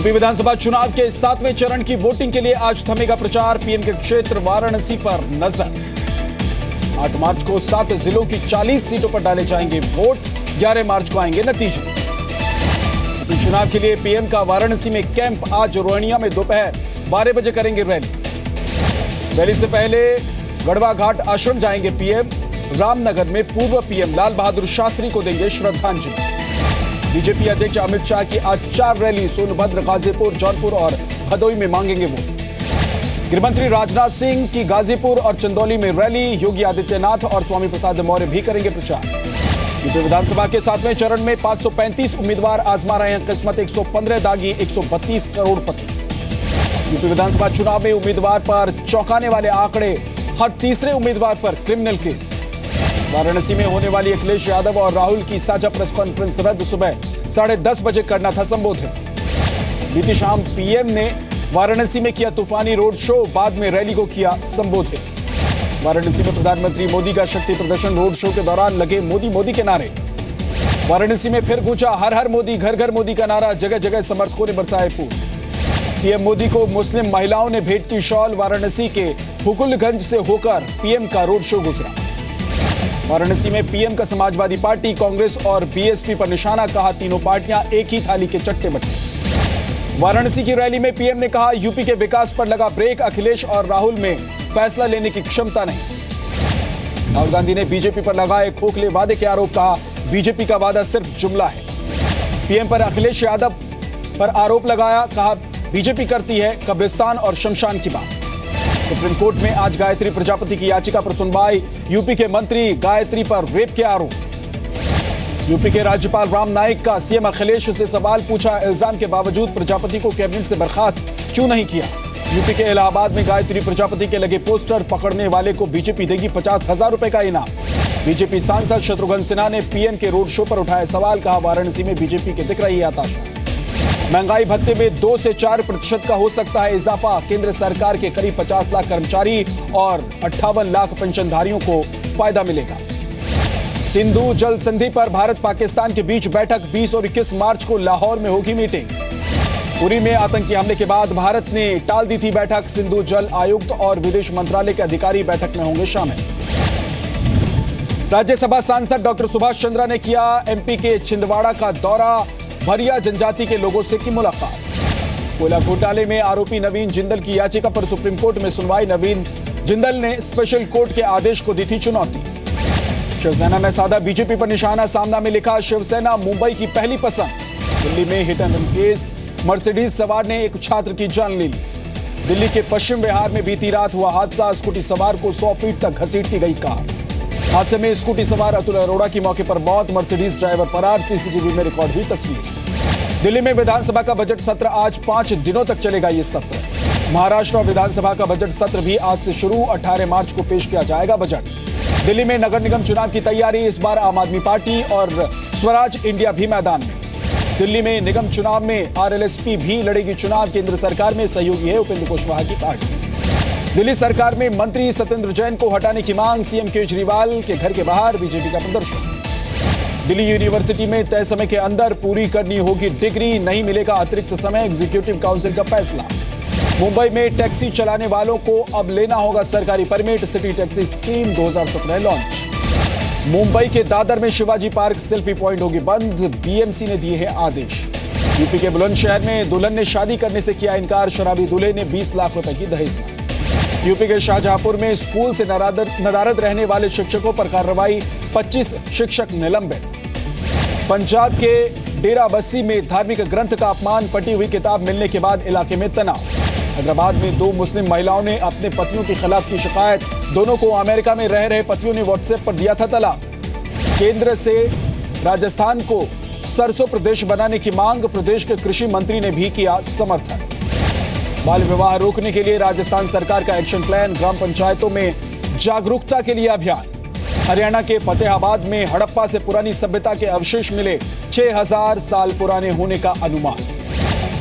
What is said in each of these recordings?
UP विधानसभा चुनाव के 7वें चरण की वोटिंग के लिए आज थमेगा प्रचार। पीएम के क्षेत्र वाराणसी पर नजर। 8 मार्च को 7 जिलों की 40 सीटों पर डाले जाएंगे वोट। 11 मार्च को आएंगे नतीजे। चुनाव के लिए पीएम का वाराणसी में कैंप। आज रोहनिया में दोपहर 12 बजे करेंगे रैली से पहले गढ़वा घाट आश्रम जाएंगे पीएम। रामनगर में पूर्व पीएम लाल बहादुर शास्त्री को देंगे श्रद्धांजलि। बीजेपी अध्यक्ष अमित शाह की आज 4 रैली सोनभद्र, गाजीपुर, जौनपुर और भदोई में मांगेंगे वोट। गृहमंत्री राजनाथ सिंह की गाजीपुर और चंदौली में रैली। योगी आदित्यनाथ और स्वामी प्रसाद मौर्य भी करेंगे प्रचार। यूपी विधानसभा के 7वें चरण में 535 उम्मीदवार आजमा रहे हैं किस्मत। 115 दागी 132 करोड़पति। यूपी विधानसभा चुनाव में उम्मीदवार पर चौंकाने वाले आंकड़े। हर तीसरे उम्मीदवार पर क्रिमिनल केस। वाराणसी में होने वाली अखिलेश यादव और राहुल की साझा प्रेस कॉन्फ्रेंस रद्द। सुबह 10:30 बजे करना था संबोधित। बीती शाम पीएम ने वाराणसी में किया तूफानी रोड शो। बाद में रैली को किया संबोधित। वाराणसी में प्रधानमंत्री मोदी का शक्ति प्रदर्शन। रोड शो के दौरान लगे मोदी मोदी के नारे। वाराणसी में फिर गूंजा हर हर मोदी, घर घर मोदी का नारा। जगह जगह समर्थकों ने बरसाए फूल। पीएम मोदी को मुस्लिम महिलाओं ने भेंट की शॉल। वाराणसी के हुकुलगंज से होकर पीएम का रोड शो गुजरा। वाराणसी में पीएम का समाजवादी पार्टी, कांग्रेस और बीएसपी पर निशाना। कहा तीनों पार्टियां एक ही थाली के चट्टे बट्टे। वाराणसी की रैली में पीएम ने कहा यूपी के विकास पर लगा ब्रेक। अखिलेश और राहुल में फैसला लेने की क्षमता नहीं। राहुल गांधी ने बीजेपी पर लगाए खोखले वादे के आरोप। कहा बीजेपी का वादा सिर्फ जुमला है। पीएम पर अखिलेश यादव पर आरोप लगाया। कहा बीजेपी करती है कब्रिस्तान और शमशान की बात। सुप्रीम कोर्ट में आज गायत्री प्रजापति की याचिका पर सुनवाई। यूपी के मंत्री गायत्री पर रेप के आरोप। यूपी के राज्यपाल राम नाईक का सीएम अखिलेश से सवाल पूछा। इल्जाम के बावजूद प्रजापति को कैबिनेट से बर्खास्त क्यों नहीं किया। यूपी के इलाहाबाद में गायत्री प्रजापति के लगे पोस्टर। पकड़ने वाले को बीजेपी देगी 50,000 रुपए का इनाम। बीजेपी सांसद शत्रुघ्न सिन्हा ने पीएम के रोड शो पर उठाया सवाल। कहा वाराणसी में बीजेपी के दिख रही है हताशा। महंगाई भत्ते में 2 से 4% का हो सकता है इजाफा। केंद्र सरकार के करीब 50 लाख कर्मचारी और 58 लाख पेंशनधारियों को फायदा मिलेगा। सिंधु जल संधि पर भारत पाकिस्तान के बीच बैठक। 20 और 21 मार्च को लाहौर में होगी मीटिंग। उरी में आतंकी हमले के बाद भारत ने टाल दी थी बैठक। सिंधु जल आयुक्त और विदेश मंत्रालय के अधिकारी बैठक में होंगे शामिल। राज्यसभा सांसद डॉक्टर सुभाष चंद्रा ने किया एमपी के छिंदवाड़ा का दौरा। भरिया जनजाति के लोगों से की मुलाकात। कोयला घोटाले में आरोपी नवीन जिंदल की याचिका पर सुप्रीम कोर्ट में सुनवाई। नवीन जिंदल ने स्पेशल कोर्ट के आदेश को दी थी चुनौती। शिवसेना में साधा बीजेपी पर निशाना। सामना में लिखा शिवसेना मुंबई की पहली पसंद। दिल्ली में hit and run case. Mercedes सवार ने एक छात्र की जान ले ली। दिल्ली के पश्चिम विहार में बीती रात हुआ हादसा। स्कूटी सवार को 100 फीट तक घसीटती गई कार। हादसे में स्कूटी सवार अतुल अरोड़ा की मौके पर मौत। मर्सिडीज ड्राइवर फरार। सीसीटीवी में रिकॉर्ड हुई तस्वीर। दिल्ली में विधानसभा का बजट सत्र आज 5 दिनों तक चलेगा ये सत्र। महाराष्ट्र विधानसभा का बजट सत्र भी आज से शुरू। 18 मार्च को पेश किया जाएगा बजट। दिल्ली में नगर निगम चुनाव की तैयारी। इस बार आम आदमी पार्टी और स्वराज इंडिया भी मैदान में। दिल्ली में निगम चुनाव में आरएलएसपी भी लड़ेगी चुनाव। केंद्र सरकार में सहयोगी है उपेंद्र कुशवाहा की पार्टी। दिल्ली सरकार में मंत्री सत्येंद्र जैन को हटाने की मांग। सीएम केजरीवाल के घर के बाहर बीजेपी का प्रदर्शन। दिल्ली यूनिवर्सिटी में तय समय के अंदर पूरी करनी होगी डिग्री। नहीं मिलेगा अतिरिक्त समय। एग्जीक्यूटिव काउंसिल का फैसला। मुंबई में टैक्सी चलाने वालों को अब लेना होगा सरकारी permit. City taxi scheme 2017 launch. Mumbai के दादर में शिवाजी पार्क सेल्फी पॉइंट होगी बंद। बीएमसी ने दिए हैं आदेश। यूपी के बुलंदशहर में दुल्हन ने शादी करने से किया इनकार। शराबी दूल्हे ने 20 लाख रुपए की दहेज मांगी। यूपी के शाहजहांपुर में स्कूल से नदारद रहने वाले शिक्षकों पर कार्रवाई। 25 शिक्षक निलंबित। पंजाब के डेरा बस्सी में धार्मिक ग्रंथ का अपमान। फटी हुई किताब मिलने के बाद इलाके में तनाव। हैदराबाद में 2 मुस्लिम महिलाओं ने अपने पतियों के खिलाफ की शिकायत। दोनों को अमेरिका में रह रहे पतियों ने व्हाट्सएप पर दिया था तलाक। केंद्र से राजस्थान को सरसों प्रदेश बनाने की मांग। प्रदेश के कृषि मंत्री ने भी किया समर्थन। बाल विवाह रोकने के लिए राजस्थान सरकार का एक्शन प्लान। ग्राम पंचायतों में जागरूकता के लिए अभियान। हरियाणा के फतेहाबाद में हड़प्पा से पुरानी सभ्यता के अवशेष मिले। 6000 साल पुराने होने का अनुमान।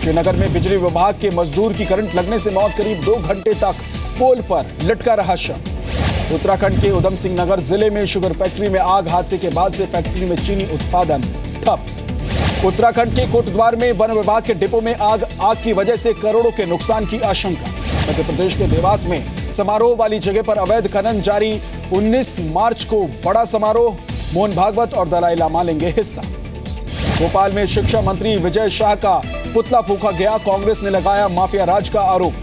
श्रीनगर में बिजली विभाग के मजदूर की करंट लगने से मौत। करीब 2 घंटे तक पोल पर लटका रहा शव। उत्तराखंड के उधम सिंह नगर जिले में शुगर फैक्ट्री में आग। हादसे के बाद से फैक्ट्री में चीनी उत्पादन ठप। उत्तराखंड के कोटद्वार में वन विभाग के डिपो में आग की वजह से करोड़ों के नुकसान की आशंका। मध्य प्रदेश के देवास में समारोह वाली जगह पर अवैध खनन जारी। 19 मार्च को बड़ा समारोह, मोहन भागवत और दलाई लामा लेंगे हिस्सा। भोपाल में शिक्षा मंत्री विजय शाह का पुतला फूंका गया। कांग्रेस ने लगाया माफिया राज का आरोप।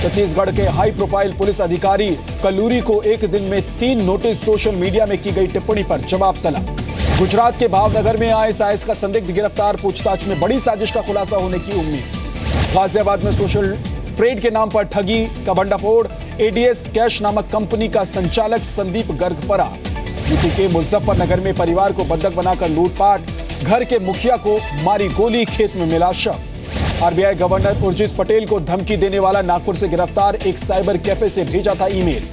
छत्तीसगढ़ के हाई प्रोफाइल पुलिस अधिकारी कल्लूरी को एक दिन में 3 नोटिस। सोशल मीडिया में की गई टिप्पणी पर जवाब तलब। गुजरात के भावनगर में आईएसआईएस का संदिग्ध गिरफ्तार। पूछताछ में बड़ी साजिश का खुलासा होने की उम्मीद। गाजियाबाद में सोशल ट्रेड के नाम पर ठगी का भंडाफोड़। एडीएस कैश नामक कंपनी का संचालक संदीप गर्ग फरार। यूपी के मुजफ्फरनगर में परिवार को बंधक बनाकर लूटपाट। घर के मुखिया को मारी गोली, खेत में मिला शव। आरबीआई गवर्नर उर्जित पटेल को धमकी देने वाला नागपुर से गिरफ्तार। एक साइबर कैफे से भेजा था ईमेल।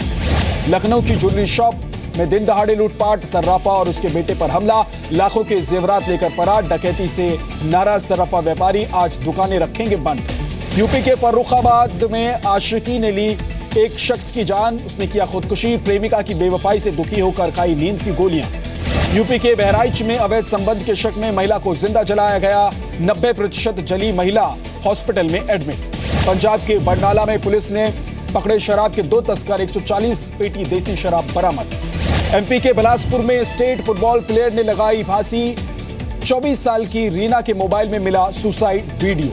लखनऊ की ज्वेलरी शॉप में दिन दहाड़े लूटपाट। सर्राफा और उसके बेटे पर हमला। लाखों के जेवरात लेकर फरार। डकैती से नाराज सर्राफा व्यापारी आज दुकानें रखेंगे बंद। यूपी के फर्रुखाबाद में आशिकी ने ली एक शख्स की जान। उसने किया खुदकुशी। प्रेमिका की बेवफाई से दुखी होकर खाई नींद की गोलियां। यूपी के बहराइच में अवैध संबंध के शक में महिला को जिंदा जलाया गया। 90% जली महिला हॉस्पिटल में एडमिट। पंजाब के बरनाला में पुलिस ने पकड़े शराब के 2 तस्कर। 140 पेटी देसी शराब बरामद। एमपी के बिलासपुर में स्टेट फुटबॉल प्लेयर ने लगाई फांसी। 24 साल की रीना के मोबाइल में मिला सुसाइड वीडियो।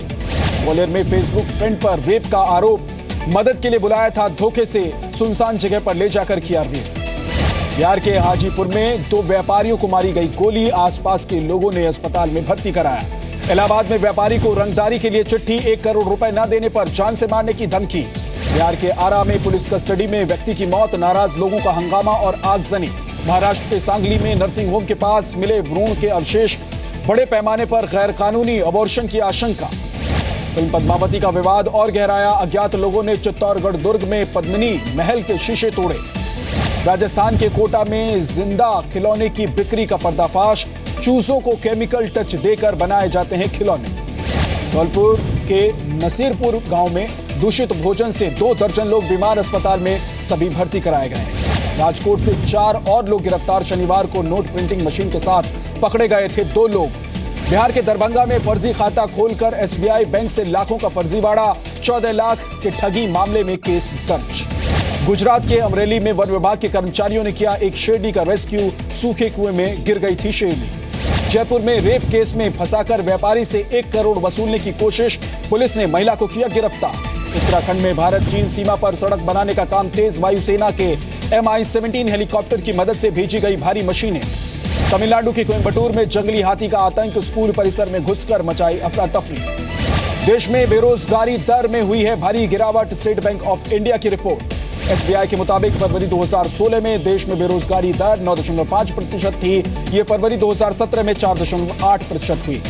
ग्वालियर में फेसबुक फ्रेंड पर रेप का आरोप। मदद के लिए बुलाया था, धोखे से सुनसान जगह पर ले जाकर किया रेप। बिहार के हाजीपुर में 2 व्यापारियों को मारी गई गोली। आसपास के लोगों ने अस्पताल में भर्ती कराया। इलाहाबाद में व्यापारी को रंगदारी के लिए चिट्ठी। 1 करोड़ रुपए न देने पर जान से मारने की धमकी। बिहार के आरा में पुलिस कस्टडी में व्यक्ति की मौत। नाराज लोगों का हंगामा और आगजनी। महाराष्ट्र के सांगली में नर्सिंग होम के पास मिले भ्रूण के अवशेष। बड़े पैमाने पर गैर कानूनी अबॉर्शन की आशंका। फिल्म पद्मावती का विवाद और गहराया। अज्ञात लोगों ने चित्तौड़गढ़ दुर्ग में पद्मिनी महल के शीशे तोड़े। राजस्थान के कोटा में जिंदा खिलौने की बिक्री का पर्दाफाश। चूजों को केमिकल टच देकर बनाए जाते हैं खिलौने। धौलपुर के नसीरपुर गांव में दूषित भोजन से 2 दर्जन लोग बीमार। अस्पताल में सभी भर्ती कराए गए हैं। राजकोट से 4 और लोग गिरफ्तार। शनिवार को नोट प्रिंटिंग मशीन के साथ पकड़े गए थे 2 लोग। बिहार के दरभंगा में फर्जी खाता खोलकर एसबीआई बैंक से लाखों का फर्जीवाड़ा। 14 लाख के ठगी मामले में केस दर्ज। गुजरात के अमरेली में वन विभाग के कर्मचारियों ने किया एक शेरनी का रेस्क्यू। सूखे कुएं में गिर गई थी शेरनी। जयपुर में रेप केस में फंसाकर व्यापारी से 1 करोड़ वसूलने की कोशिश। पुलिस ने महिला को किया गिरफ्तार। उत्तराखंड में भारत चीन सीमा पर सड़क बनाने का काम तेज। वायुसेना के MI-17 हेलीकॉप्टर की मदद से भेजी गई भारी मशीनें। तमिलनाडु के कोयम्बटूर में जंगली हाथी का आतंक। स्कूल परिसर में घुसकर मचाई अफरा तफरी। देश में बेरोजगारी दर में हुई है भारी गिरावट। स्टेट बैंक ऑफ इंडिया की रिपोर्ट। एसबीआई के मुताबिक फरवरी 2016 में देश में बेरोजगारी दर 9.5% थी। ये फरवरी 2017 में 4.8% हुई।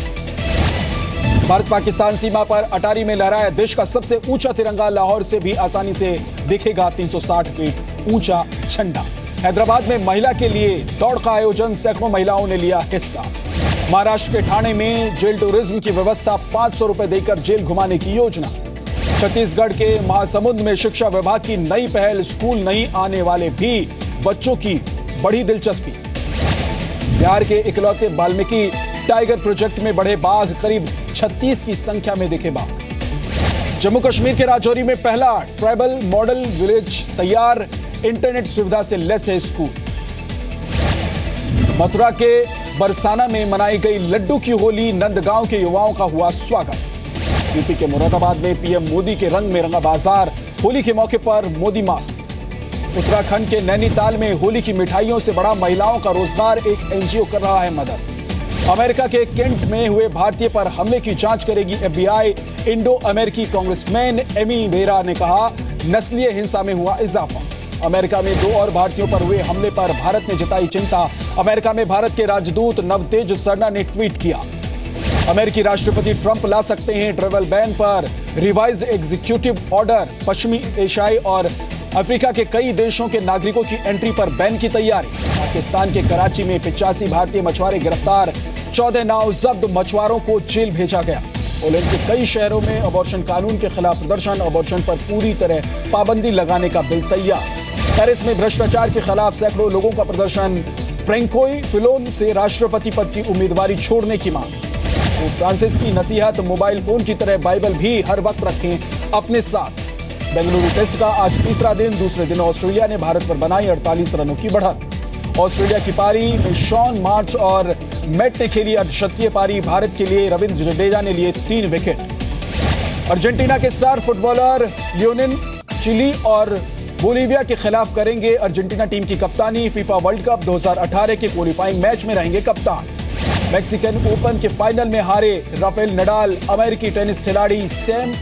भारत पाकिस्तान सीमा पर अटारी में लहराया देश का सबसे ऊंचा तिरंगा। लाहौर से भी आसानी से दिखेगा 360 फीट ऊंचा झंडा। हैदराबाद में महिला के लिए दौड़ का आयोजन। सैकड़ों महिलाओं ने लिया हिस्सा। महाराष्ट्र के ठाणे में जेल टूरिज्म की व्यवस्था। 500 रुपए देकर जेल घुमाने की योजना। छत्तीसगढ़ के महासमुंद में शिक्षा विभाग की नई पहल। स्कूल नहीं आने वाले भी बच्चों की बढ़ी दिलचस्पी। बिहार के इकलौते वाल्मीकि टाइगर प्रोजेक्ट में बढ़े बाघ। करीब 36 की संख्या में दिखे बाघ। जम्मू कश्मीर के राजौरी में पहला ट्राइबल मॉडल विलेज तैयार। इंटरनेट सुविधा से लेस है स्कूल। मथुरा के बरसाना में मनाई गई लड्डू की होली। नंदगांव के युवाओं का हुआ स्वागत। यूपी के मुरादाबाद में पीएम मोदी के रंग में रंगा बाजार। होली के मौके पर मोदी मास्क। उत्तराखंड के नैनीताल में होली की मिठाइयों से बढ़ा महिलाओं का रोजगार। एक एनजीओ कर रहा है मदद। अमेरिका के केंट में हुए भारतीय पर हमले की जांच करेगी एफबीआई। इंडो अमेरिकी कांग्रेसमैन एमी वेरा ने कहा नस्लीय हिंसा में हुआ इजाफा। अमेरिका में 2 और भारतीयों पर हुए हमले पर भारत ने जताई चिंता। अमेरिका में भारत के राजदूत नवतेज सरना ने ट्वीट किया। अमेरिकी राष्ट्रपति ट्रंप ला सकते हैं ट्रैवल बैन पर रिवाइज्ड एग्जीक्यूटिव ऑर्डर। पश्चिमी एशियाई और अफ्रीका के कई देशों के नागरिकों की एंट्री पर बैन की तैयारी। पाकिस्तान के कराची में 85 भारतीय मछुआरे गिरफ्तार। 14 नामजद मछुआरों को जेल भेजा गया। पोलैंड के कई शहरों में अबॉर्शन कानून के खिलाफ प्रदर्शन। अबॉर्शन पर पूरी तरह पाबंदी लगाने का बिल तैयार। पेरिस में भ्रष्टाचार के खिलाफ सैकड़ों लोगों का प्रदर्शन। फ्रैंकोई फिलोन से राष्ट्रपति पद की उम्मीदवारी छोड़ने की मांग। तो फ्रांसिस की नसीहत, मोबाइल फोन की तरह बाइबल भी हर वक्त रखें अपने साथ। बेंगलुरु टेस्ट का आज तीसरा दिन। दूसरे दिन ऑस्ट्रेलिया ने भारत पर बनाई 48 रनों की बढ़त। ऑस्ट्रेलिया की पारी में शॉन मार्च और मेट ने खेली अर्धशतकीय पारी। भारत के लिए रविंद्र जडेजा ने लिए 3 विकेट। अर्जेंटीना के स्टार फुटबॉलर लियोनेल चिली और बोलीविया के खिलाफ करेंगे अर्जेंटीना टीम की कप्तानी। फीफा वर्ल्ड कप 2018 के क्वालिफाइंग मैच में रहेंगे कप्तान। मैक्सिकन ओपन के फाइनल में हारे राफेल नडाल अमेरिकी टेनिस खिलाड़ी सैम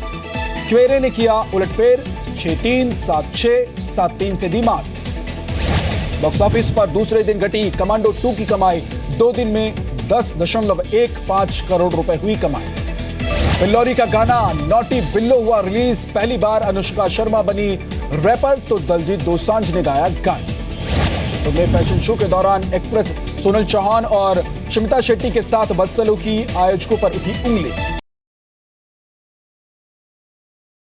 क्वेरे ने किया उलटफेर। 6-3, 7-6, 7-3 से दी मात। बॉक्स ऑफिस पर दूसरे दिन घटी कमांडो 2 की कमाई। 2 दिन में 10.15 करोड़ रुपए हुई कमाई। बिल्लौरी का गाना नॉटी बिल्लो हुआ रिलीज। पहली बार अनुष्का शर्मा बनी रैपर तो दलजीत दोसांझ ने गाया गाना। तो में फैशन शो के दौरान एक्ट्रेस सोनल चौहान और शमिता शेट्टी के साथ बदसलूकी, आयोजकों पर उठी उंगली।